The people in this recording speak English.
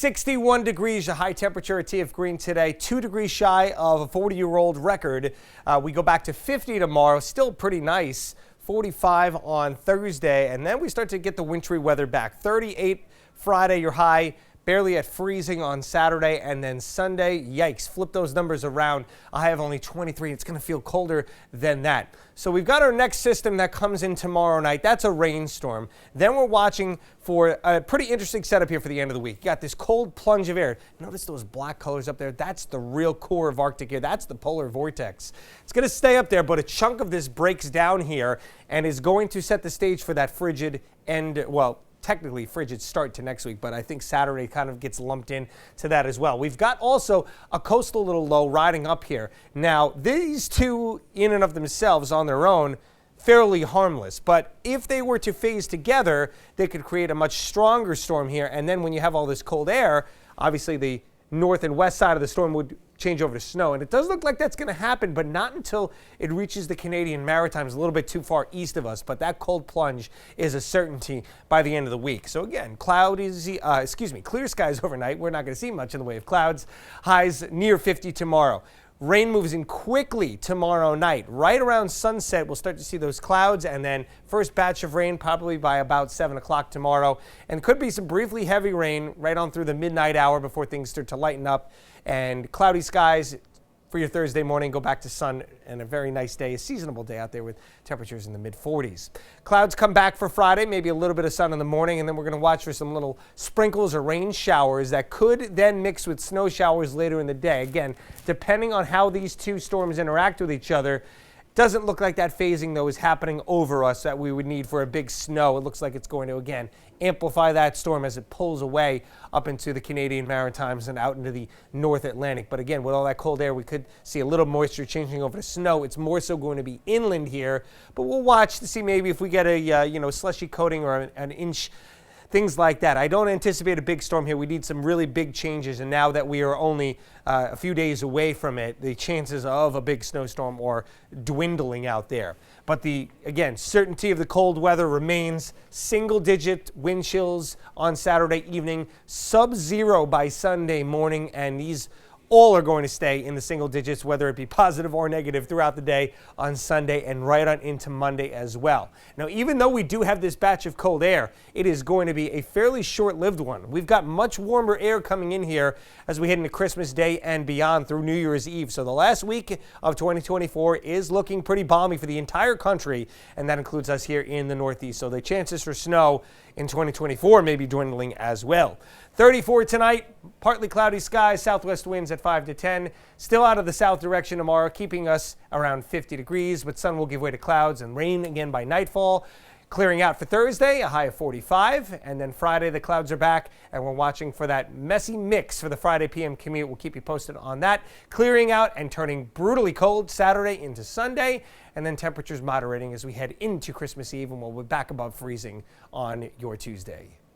61 degrees, a high temperature at TF Green today, 2 degrees shy of a 40-year-old record. We go back to 50 tomorrow, still pretty nice, 45 on Thursday, and then we start to get the wintry weather back. 38 Friday, your high, barely at freezing on Saturday, and then Sunday, yikes, flip those numbers around. A high of only 23. It's going to feel colder than that. So we've got our next system that comes in tomorrow night. That's a rainstorm. Then we're watching for a pretty interesting setup here for the end of the week. You got this cold plunge of air. Notice those black colors up there? That's the real core of Arctic air. That's the polar vortex. It's going to stay up there, but a chunk of this breaks down here and is going to set the stage for that frigid end, well, technically frigid start to next week, but I think Saturday kind of gets lumped in to that as well. We've got also a coastal little low riding up here. Now, these two in and of themselves on their own, fairly harmless, but if they were to phase together, they could create a much stronger storm here. And then when you have all this cold air, obviously the north and west side of the storm would change over to snow. And it does look like that's going to happen, but not until it reaches the Canadian Maritimes, a little bit too far east of us. But that cold plunge is a certainty by the end of the week. So again, clear skies overnight. We're not going to see much in the way of clouds. Highs near 50 tomorrow. Rain moves in quickly tomorrow night. Right around sunset, we'll start to see those clouds, and then first batch of rain probably by about 7 o'clock tomorrow. And could be some briefly heavy rain right on through the midnight hour before things start to lighten up. And cloudy skies for your Thursday morning, go back to sun and a very nice day, a seasonable day out there with temperatures in the mid-40s. Clouds come back for Friday, maybe a little bit of sun in the morning, and then we're going to watch for some little sprinkles or rain showers that could then mix with snow showers later in the day. Again, depending on how these two storms interact with each other, doesn't look like that phasing, though, is happening over us that we would need for a big snow. It looks like it's going to, again, amplify that storm as it pulls away up into the Canadian Maritimes and out into the North Atlantic. But again, with all that cold air, we could see a little moisture changing over to snow. It's more so going to be inland here, but we'll watch to see maybe if we get a slushy coating or an inch, things like that. I don't anticipate a big storm here. We need some really big changes, and now that we are only a few days away from it, the chances of a big snowstorm are dwindling out there. But again, certainty of the cold weather remains. Single-digit wind chills on Saturday evening, sub-zero by Sunday morning, and these all are going to stay in the single digits, whether it be positive or negative throughout the day on Sunday and right on into Monday as well. Now, even though we do have this batch of cold air, it is going to be a fairly short-lived one. We've got much warmer air coming in here as we head into Christmas Day and beyond through New Year's Eve. So the last week of 2024 is looking pretty balmy for the entire country, and that includes us here in the Northeast. So the chances for snow in 2024 may be dwindling as well. 34 tonight, partly cloudy skies, southwest winds at 5 to 10. Still out of the south direction tomorrow, keeping us around 50 degrees, but sun will give way to clouds and rain again by nightfall. Clearing out for Thursday, a high of 45, and then Friday the clouds are back, and we're watching for that messy mix for the Friday PM commute. We'll keep you posted on that. Clearing out and turning brutally cold Saturday into Sunday, and then temperatures moderating as we head into Christmas Eve, and we'll be back above freezing on your Tuesday.